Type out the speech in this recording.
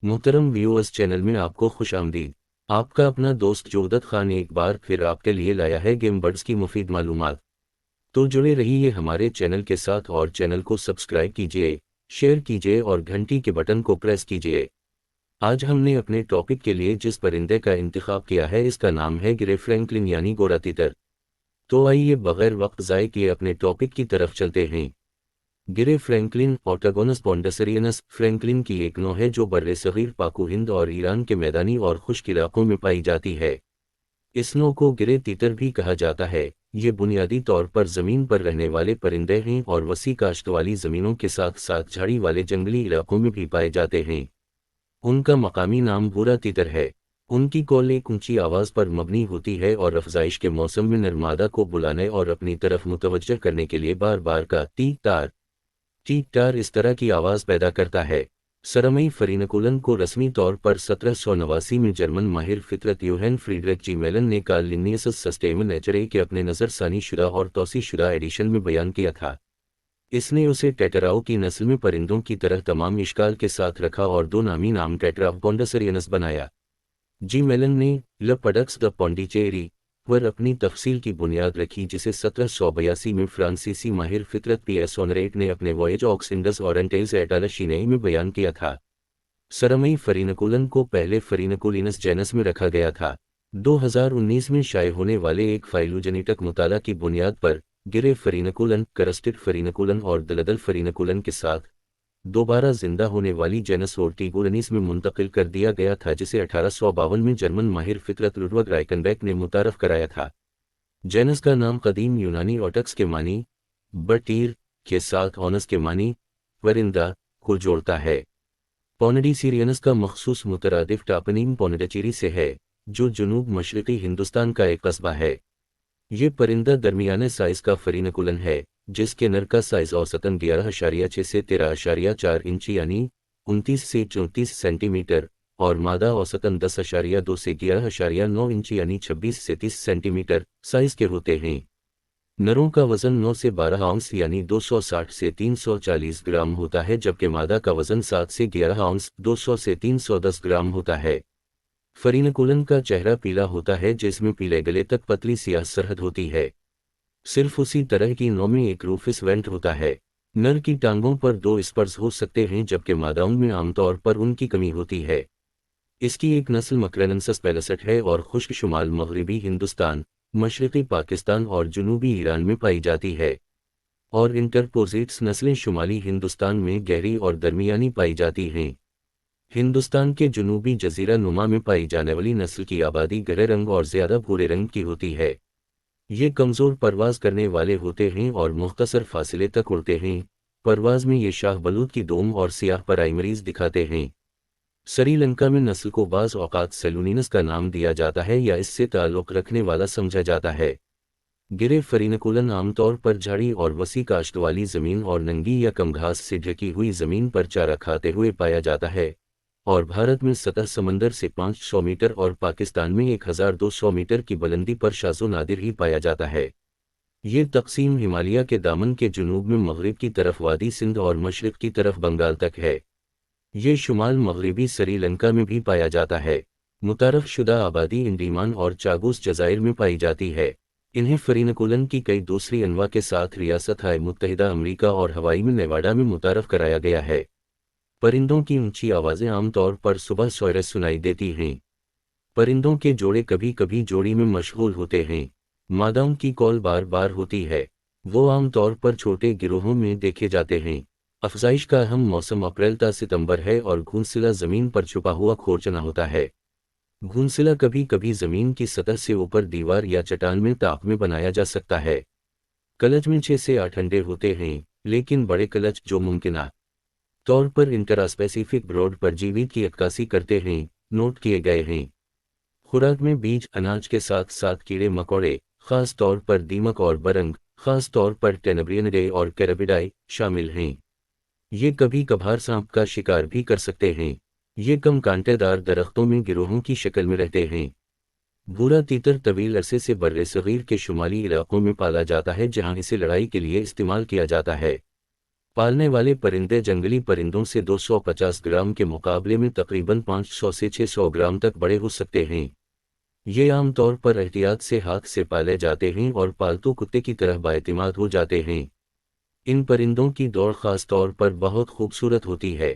محترم viewers, channel में आपको खुश आमदीद। आपका अपना दोस्त जोगदत खान एक बार फिर आपके लिए लाया है गेम बर्ड्स की मुफीद मालूमात। तो जुड़े रहिए हमारे चैनल के साथ और चैनल को सब्सक्राइब कीजिए, शेयर कीजिए और घंटी के बटन को प्रेस कीजिए। आज हमने अपने टॉपिक के लिए जिस परिंदे का इंतखाब किया है इसका नाम है गिरे फ्रैंकलिन यानी गोरा तीतर। तो आइए बगैर वक्त ज़ाय किए अपने टॉपिक की तरफ चलते हैं। गिरे फ्रैंकलिन ऑटोगोनस पॉन्डसेरियनस फ्रैंकलिन की एक नौ है जो बर्रे-सगीर पाकु हिंद और ईरान के मैदानी और खुश्क इलाकों में पाई जाती है। इस नौ को गिरे तीतर भी कहा जाता है। ये बुनियादी तौर पर ज़मीन पर रहने वाले परिंदे हैं और वसी काश्त वाली ज़मीनों के साथ साथ झाड़ी वाले जंगली इलाकों में भी पाए जाते हैं। उनका मकामी नाम भूरा तीतर है। उनकी कॉल एक ऊंची आवाज़ पर मबनी होती है और अफजाइश के मौसम में नरमादा को बुलाने और अपनी तरफ मुतवज्जह करने के लिए बार बार का टी तार टी टार इस तरह की आवाज़ पैदा करता है। सरमई फरीनकुलन को रस्मी तौर पर 1789 में जर्मन माहिर फितरत यूहेन फ्रीडरिक जी मेलन ने कार्ल लिन्नियस सस्टेमन नेचरे के अपने नज़रसानी शुदा और तौसी शुदा एडिशन में बयान किया था। इसने उसे टेटराओ की नस्ल में परिंदों की तरह तमाम इश्काल के साथ रखा और दो नामी नाम टेट्रा पॉन्डसेरियनस बनाया। जी मेलन ने ल पडक्स द पॉन्डिचेरी पर अपनी तफसील की बुनियाद रखी, जिसे 1782 में फ्रांसीसी माहिर फितरत पी.एस. ऑनरेट ने अपने वॉयज ऑक्स इंडस और एंटेल्स एट अल-शिने में बयान किया था। सरमई फरीनकुलन को पहले फरीनकुलिनस जेनस में रखा गया था। 2019 में शाये होने वाले एक फाइलोजेनेटिक मुताला की बुनियाद पर गिरे फरीनकुलन, करस्टेड फरीनकुलन और दलदल फरीनकुलन के साथ दोबारा जिंदा होने वाली जेनस ओर्टिगोरनिस में मुंतकिल कर दिया गया था, जिसे 1852 में जर्मन माहिर फितरत लुडवग राइकनबेक ने मुतारफ कराया था। जेनस का नाम कदीम यूनानी ऑटक्स के मानी बटीर के साथ ऑनस के मानी परिंदा को जोड़ता है। पॉनिडीसीरियनस का मखसूस मुतरादिफ टापनीम पॉनिडचेरी से है, जो जुनूब मशरक़ी हिंदुस्तान का एक कस्बा है। ये परिंदा दरमियाने साइज़ का फरीनकुलन है, जिसके नर का साइज़ औसतन 11.6 से 13.4 इंच यानी 29 से 34 सेंटीमीटर और मादा औसतन 10.2 से 11.9 इंच यानी 26 से 30 सेंटीमीटर साइज़ के होते हैं। नरों का वज़न 9 से 12 आउंस यानी 260 से 340 ग्राम होता है, जबकि मादा का वज़न 7 से 11 आउंस 200 से 310 ग्राम होता है। फरीनकुलन का चेहरा पीला होता है, जिसमें पीले गले तक पतली सियाह सरहद होती है। सिर्फ उसी तरह की नौ में एक रूफिस वेंट होता है। नर की टांगों पर 2 स्पर्स हो सकते हैं, जबकि मादाओं में आमतौर पर उनकी कमी होती है। इसकी एक नस्ल मकरेनंसस पेलसट है और खुश्क शुमाल मगरबी हिंदुस्तान, मशरक़ी पाकिस्तान और जनूबी ईरान में पाई जाती है, और इंटरपोजिट्स नस्लें शुमाली हिंदुस्तान में गहरी और दरमियानी पाई जाती हैं। हिंदुस्तान के जनूबी जजीरा नुमा में पाई जाने वाली नस्ल की आबादी गहरे रंग और ज़्यादा भूरे रंग की होती है। ये कमज़ोर परवाज़ करने वाले होते हैं और मुख्तसर फासले तक उड़ते हैं। परवाज़ में ये शाह बलूत की दोम और सियाह प्राइमरीज दिखाते हैं। श्रीलंका में नस्ल को बाज़ औक़ात सेलूनिनस का नाम दिया जाता है या इससे ताल्लुक़ रखने वाला समझा जाता है। गिरे फरीनकुलन आमतौर पर झाड़ी और वसी काश्त वाली ज़मीन और नंगी या कम घास से ढकी हुई ज़मीन पर चारा खाते हुए पाया जाता है, और भारत में सतह समंदर से 500 मीटर और पाकिस्तान में 1200 मीटर की बुलंदी पर शाज़ो नादिर ही पाया जाता है। ये तकसीम हिमालय के दामन के जुनूब में मगरिब की तरफ वादी सिंध और मशरिक़ की तरफ बंगाल तक है। ये शुमाल मगरिबी श्रीलंका में भी पाया जाता है। मुतारफ शुदा आबादी इंडीमान और चागूस जज़ाइर में पाई जाती है। इन्हें फरीनकुलन की कई दूसरी अनवा के साथ रियासत-ए मुत्तहिदा अमरीका और हवाई में नेवाडा में मुतारफ कराया गया है। परिंदों की ऊंची आवाज़ें आमतौर पर सुबह सवेरे सुनाई देती हैं। परिंदों के जोड़े कभी कभी जोड़ी में मशगूल होते हैं। मादाओं की कॉल बार बार होती है। वो आमतौर पर छोटे गिरोहों में देखे जाते हैं। अफजाइश का अहम मौसम अप्रैल ता सितंबर है और घोंसला ज़मीन पर छुपा हुआ खोरचना होता है। घोंसला कभी कभी ज़मीन की सतह से ऊपर दीवार या चट्टान में ताक में बनाया जा सकता है। कलच में 6 से 8 अंडे होते हैं, लेकिन बड़े कलच जो मुमकिन तौर पर इंटरास्पेसिफिक ब्रॉड परजीवी की अक्कासी करते हैं, नोट किए गए हैं। खुराक में बीज, अनाज के साथ साथ कीड़े मकोड़े, खास तौर पर दीमक और बरंग, खास तौर पर टेनब्रियनिडे और कैरबिडाई शामिल हैं। ये कभी कभार सांप का शिकार भी कर सकते हैं। ये कम कांटेदार दरख्तों में गिरोहों की शक्ल में रहते हैं। भूरा तीतर तवील अरसे से बर्रे सगीर के शुमाली इलाकों में पाला जाता है, जहां इसे लड़ाई के लिए इस्तेमाल किया जाता है। پالنے والے پرندے جنگلی پرندوں سے 250 گرام کے مقابلے میں تقریباً 500 سے 600 گرام تک بڑے ہو سکتے ہیں۔ یہ عام طور پر احتیاط سے ہاتھ سے پالے جاتے ہیں اور پالتو کتے کی طرح بااعتماد ہو جاتے ہیں۔ ان پرندوں کی دوڑ خاص طور پر بہت خوبصورت ہوتی ہے۔